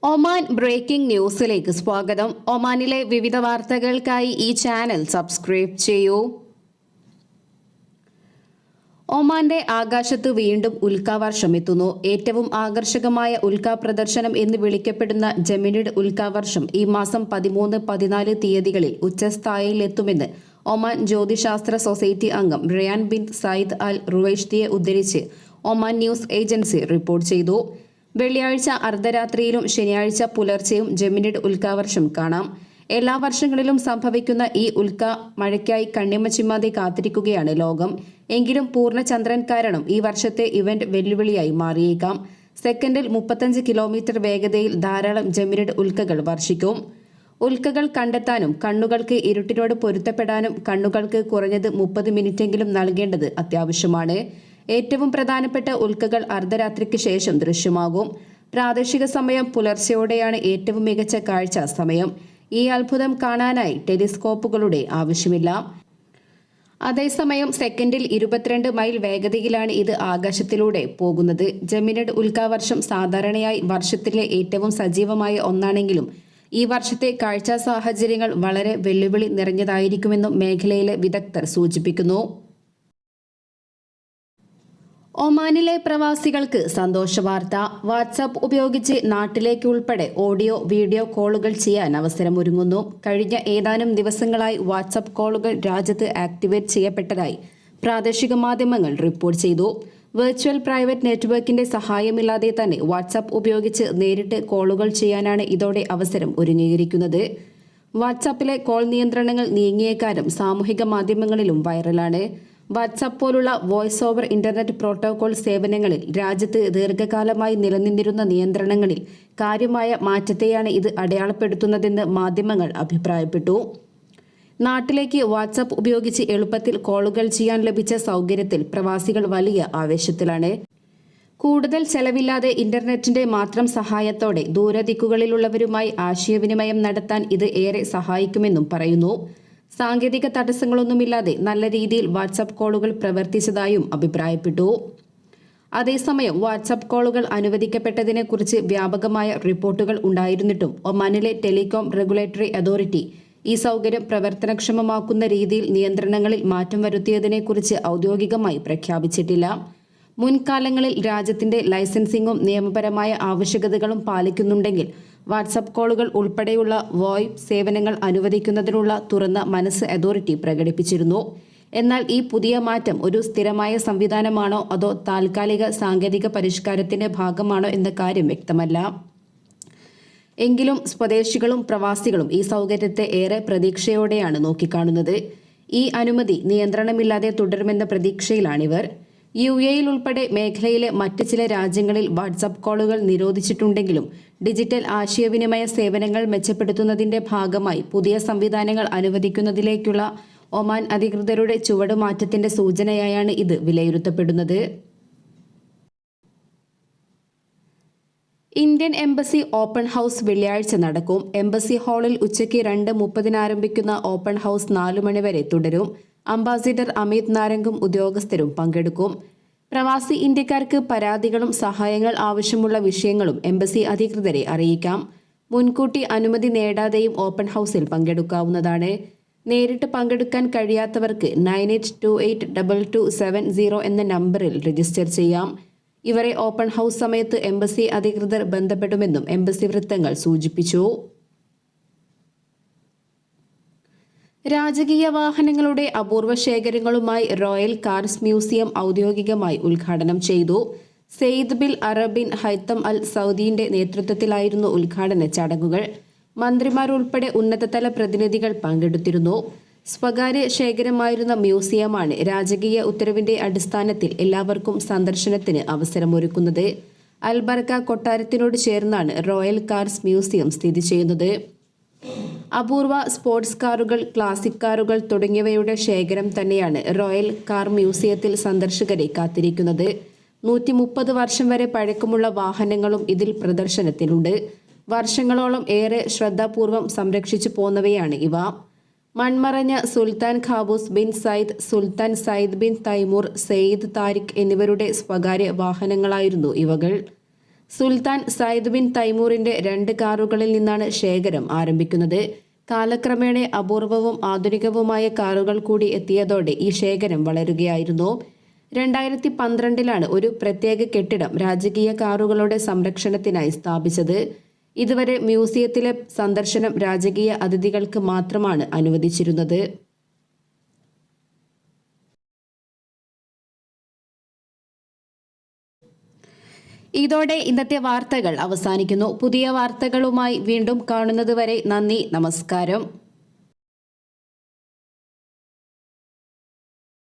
Oman breaking ന്യൂസിലേക്ക് സ്വാഗതം. ഒമാനിലെ വിവിധ വാർത്തകൾക്കായി ഈ ചാനൽ സബ്സ്ക്രൈബ് ചെയ്യൂ. ഒമാന്റെ ആകാശത്ത് വീണ്ടും ഉൽക്കാവർഷം എത്തുന്നു. ഏറ്റവും ആകർഷകമായ ഉൽക്കാ പ്രദർശനം എന്ന് വിളിക്കപ്പെടുന്ന ജെമിനിഡ് ഉൽക്കാവർഷം ഈ മാസം 13-14 തീയതികളിൽ ഉച്ചസ്ഥായിയിലെത്തുമെന്ന് ഒമാൻ ജ്യോതിശാസ്ത്ര സൊസൈറ്റി അംഗം റയാൻ ബിൻ സയ്യിദ് അൽ റുവൈഷ്ദിയെ ഉദ്ധരിച്ച് ഒമാൻ ന്യൂസ് ഏജൻസി റിപ്പോർട്ട് ചെയ്തു. വെള്ളിയാഴ്ച അർദ്ധരാത്രിയിലും ശനിയാഴ്ച പുലർച്ചെയും ജെമിനിഡ് ഉൽക്കാവർഷം കാണാം. എല്ലാ വർഷങ്ങളിലും സംഭവിക്കുന്ന ഈ ഉൽക്ക മഴയ്ക്കായി കണ്ണിമ ചിമ്മാതെ കാത്തിരിക്കുകയാണ് ലോകം. എങ്കിലും പൂർണ്ണചന്ദ്രൻ കാരണം ഈ വർഷത്തെ ഇവന്റ് വെല്ലുവിളിയായി മാറിയേക്കാം. സെക്കൻഡിൽ 35 കിലോമീറ്റർ വേഗതയിൽ ധാരാളം ജെമിനിഡ് ഉൽക്കകൾ വർഷിക്കും. ഉൽക്കകൾ കണ്ടെത്താനും കണ്ണുകൾക്ക് ഇരുട്ടിനോട് പൊരുത്തപ്പെടാനും കണ്ണുകൾക്ക് കുറഞ്ഞത് 30 മിനിറ്റെങ്കിലും നൽകേണ്ടത് അത്യാവശ്യമാണ്. ഏറ്റവും പ്രധാനപ്പെട്ട ഉൽക്കകൾ അർദ്ധരാത്രിക്ക് ശേഷം ദൃശ്യമാകും. പ്രാദേശിക സമയം പുലർച്ചെയോടെയാണ് ഏറ്റവും മികച്ച കാഴ്ച സമയം. ഈ അത്ഭുതം കാണാനായി ടെലിസ്കോപ്പുകളുടെ ആവശ്യമില്ല. അതേസമയം സെക്കൻഡിൽ 22 മൈൽ വേഗതയിലാണ് ഇത് ആകാശത്തിലൂടെ പോകുന്നത്. ജെമിനിഡ് ഉൽക്കാവർഷം സാധാരണയായി വർഷത്തിലെ ഏറ്റവും സജീവമായ ഒന്നാണെങ്കിലും ഈ വർഷത്തെ കാഴ്ചാ സാഹചര്യങ്ങൾ വളരെ വെല്ലുവിളി നിറഞ്ഞതായിരിക്കുമെന്നും മേഖലയിലെ വിദഗ്ധർ സൂചിപ്പിക്കുന്നു. ഒമാനിലെ പ്രവാസികൾക്ക് സന്തോഷവാർത്ത. വാട്സാപ്പ് ഉപയോഗിച്ച് നാട്ടിലേക്ക് ഉൾപ്പെടെ ഓഡിയോ വീഡിയോ കോളുകൾ ചെയ്യാൻ അവസരമൊരുങ്ങുന്നു. കഴിഞ്ഞ ഏതാനും ദിവസങ്ങളായി വാട്സാപ്പ് കോളുകൾ രാജ്യത്ത് ആക്ടിവേറ്റ് ചെയ്യപ്പെട്ടതായി പ്രാദേശിക മാധ്യമങ്ങൾ റിപ്പോർട്ട് ചെയ്തു. വെർച്വൽ പ്രൈവറ്റ് നെറ്റ്വർക്കിന്റെ സഹായമില്ലാതെ തന്നെ വാട്സാപ്പ് ഉപയോഗിച്ച് നേരിട്ട് കോളുകൾ ചെയ്യാനാണ് ഇതോടെ അവസരം ഒരുങ്ങിയിരിക്കുന്നത്. വാട്സാപ്പിലെ കോൾ നിയന്ത്രണങ്ങൾ നീങ്ങിയേക്കാനും സാമൂഹിക മാധ്യമങ്ങളിലും വൈറലാണ്. വാട്സാപ്പ് പോലുള്ള വോയിസ് ഓവർ ഇന്റർനെറ്റ് പ്രോട്ടോകോൾ സേവനങ്ങളിൽ രാജ്യത്ത് ദീർഘകാലമായി നിലനിന്നിരുന്ന നിയന്ത്രണങ്ങളിൽ കാര്യമായ മാറ്റത്തെയാണ് ഇത് അടയാളപ്പെടുത്തുന്നതെന്ന് മാധ്യമങ്ങൾ അഭിപ്രായപ്പെട്ടു. നാട്ടിലേക്ക് വാട്സാപ്പ് ഉപയോഗിച്ച് എളുപ്പത്തിൽ കോളുകൾ ചെയ്യാൻ ലഭിച്ച സൗകര്യത്തിൽ പ്രവാസികൾ വലിയ ആവേശത്തിലാണ്. കൂടുതൽ ചെലവില്ലാതെ ഇന്റർനെറ്റിന്റെ മാത്രം സഹായത്തോടെ ദൂരദിക്കുകളിലുള്ളവരുമായി ആശയവിനിമയം നടത്താൻ ഇത് ഏറെ സഹായിക്കുമെന്നും പറയുന്നു. സാങ്കേതിക തടസ്സങ്ങളൊന്നുമില്ലാതെ നല്ല രീതിയിൽ വാട്സാപ്പ് കോളുകൾ പ്രവർത്തിച്ചതായും അഭിപ്രായപ്പെട്ടു. അതേസമയം വാട്സാപ്പ് കോളുകൾ അനുവദിക്കപ്പെട്ടതിനെക്കുറിച്ച് വ്യാപകമായ റിപ്പോർട്ടുകൾ ഉണ്ടായിരുന്നിട്ടും ഒമാനിലെ ടെലികോം റെഗുലേറ്ററി അതോറിറ്റി ഈ സൗകര്യം പ്രവർത്തനക്ഷമമാക്കുന്ന രീതിയിൽ നിയന്ത്രണങ്ങളിൽ മാറ്റം വരുത്തിയതിനെക്കുറിച്ച് ഔദ്യോഗികമായി പ്രഖ്യാപിച്ചിട്ടില്ല. മുൻകാലങ്ങളിൽ രാജ്യത്തിന്റെ ലൈസൻസിംഗും നിയമപരമായ ആവശ്യകതകളും പാലിക്കുന്നുണ്ടെങ്കിൽ വാട്സാപ്പ് കോളുകൾ ഉൾപ്പെടെയുള്ള വോയിസ് സേവനങ്ങൾ അനുവദിക്കുന്നതിനുള്ള തുറന്ന മനസ്സ് അതോറിറ്റി പ്രകടിപ്പിച്ചിരുന്നു. എന്നാൽ ഈ പുതിയ മാറ്റം ഒരു സ്ഥിരമായ സംവിധാനമാണോ അതോ താൽക്കാലിക സാങ്കേതിക പരിഷ്കാരത്തിന്റെ ഭാഗമാണോ എന്ന കാര്യം വ്യക്തമല്ല. എങ്കിലും സ്വദേശികളും പ്രവാസികളും ഈ സൗകര്യത്തെ ഏറെ പ്രതീക്ഷയോടെയാണ് നോക്കിക്കാണുന്നത്. ഈ അനുമതി നിയന്ത്രണമില്ലാതെ തുടരുമെന്ന പ്രതീക്ഷയിലാണിവർ. യുഎഇയിൽ ഉൾപ്പെടെ മേഖലയിലെ മറ്റ് ചില രാജ്യങ്ങളിൽ വാട്സാപ്പ് കോളുകൾ നിരോധിച്ചിട്ടുണ്ടെങ്കിലും ഡിജിറ്റൽ ആശയവിനിമയ സേവനങ്ങൾ മെച്ചപ്പെടുത്തുന്നതിന്റെ ഭാഗമായി പുതിയ സംവിധാനങ്ങൾ അനുവദിക്കുന്നതിലേക്കുള്ള ഒമാൻ അധികൃതരുടെ ചുവടുമാറ്റത്തിന്റെ സൂചനയായാണ് ഇത് വിലയിരുത്തപ്പെടുന്നത്. ഇന്ത്യൻ എംബസി ഓപ്പൺ ഹൗസ് വെള്ളിയാഴ്ച നടക്കും. എംബസി ഹാളിൽ ഉച്ചയ്ക്ക് 2:30 ആരംഭിക്കുന്ന ഓപ്പൺ ഹൗസ് 4 മണി വരെ തുടരും. അംബാസിഡർ അമിത് നാരംഗും ഉദ്യോഗസ്ഥരും പങ്കെടുക്കും. പ്രവാസി ഇന്ത്യക്കാർക്ക് പരാതികളും സഹായങ്ങൾ ആവശ്യമുള്ള വിഷയങ്ങളും എംബസി അധികൃതരെ അറിയിക്കാം. മുൻകൂട്ടി അനുമതി നേടാതെയും ഓപ്പൺ ഹൗസിൽ പങ്കെടുക്കാവുന്നതാണ്. നേരിട്ട് പങ്കെടുക്കാൻ കഴിയാത്തവർക്ക് 98282270 എന്ന നമ്പറിൽ രജിസ്റ്റർ ചെയ്യാം. ഇവരെ ഓപ്പൺ ഹൗസ് സമയത്ത് എംബസി അധികൃതർ ബന്ധപ്പെടുമെന്നും എംബസി വൃത്തങ്ങൾ സൂചിപ്പിച്ചു. രാജകീയ വാഹനങ്ങളുടെ അപൂർവ ശേഖരങ്ങളുമായി റോയൽ കാർസ് മ്യൂസിയം ഔദ്യോഗികമായി ഉദ്ഘാടനം ചെയ്തു. സെയ്ദ് ബിൻ അറബിൻ ഹൈത്തം അൽ സൗദിന്റെ നേതൃത്വത്തിലായിരുന്നു ഉദ്ഘാടന ചടങ്ങുകൾ. മന്ത്രിമാരുൾപ്പെടെ ഉന്നതതല പ്രതിനിധികൾ പങ്കെടുത്തിരുന്നു. സ്വകാര്യ ശേഖരമായിരുന്ന മ്യൂസിയമാണ് രാജകീയ ഉത്തരവിന്റെ അടിസ്ഥാനത്തിൽ എല്ലാവർക്കും സന്ദർശനത്തിന് അവസരമൊരുക്കുന്നത്. അൽബർക്ക കൊട്ടാരത്തിനോട് ചേർന്നാണ് റോയൽ കാർസ് മ്യൂസിയം സ്ഥിതി ചെയ്യുന്നത്. അപൂർവ സ്പോർട്സ് കാറുകൾ, ക്ലാസിക് കാറുകൾ തുടങ്ങിയവയുടെ ശേഖരം തന്നെയാണ് റോയൽ കാർ മ്യൂസിയത്തിൽ സന്ദർശകരെ കാത്തിരിക്കുന്നത്. 130 വർഷം വരെ പഴക്കമുള്ള വാഹനങ്ങളും ഇതിൽ പ്രദർശനത്തിലുണ്ട്. വർഷങ്ങളോളം ഏറെ ശ്രദ്ധാപൂർവം സംരക്ഷിച്ചു പോന്നവയാണ് ഇവ. മൺമറഞ്ഞ സുൽത്താൻ ഖാബൂസ് ബിൻ സയ്യിദ്, സുൽത്താൻ സയ്യിദ് ബിൻ തൈമൂർ, സെയ്ദ് താരിഖ് എന്നിവരുടെ സ്വകാര്യ വാഹനങ്ങളായിരുന്നു ഇവകൾ. സുൽത്താൻ സയ്യിദ് ബിൻ തൈമൂറിന്റെ 2 കാറുകളിൽ നിന്നാണ് ശേഖരം ആരംഭിക്കുന്നത്. കാലക്രമേണ അപൂർവവും ആധുനികവുമായ കാറുകൾ കൂടി എത്തിയതോടെ ഈ ശേഖരം വളരുകയായിരുന്നു. 2012 ഒരു പ്രത്യേക കെട്ടിടം രാജകീയ കാറുകളുടെ സംരക്ഷണത്തിനായി സ്ഥാപിച്ചത്. ഇതുവരെ മ്യൂസിയത്തിലെ സന്ദർശനം രാജകീയ അതിഥികൾക്ക് മാത്രമാണ് അനുവദിച്ചിരുന്നത്. ഇതോടെ ഇന്നത്തെ വാർത്തകൾ അവസാനിക്കുന്നു. പുതിയ വാർത്തകളുമായി വീണ്ടും കാണുന്നതുവരെ നന്ദി, നമസ്കാരം.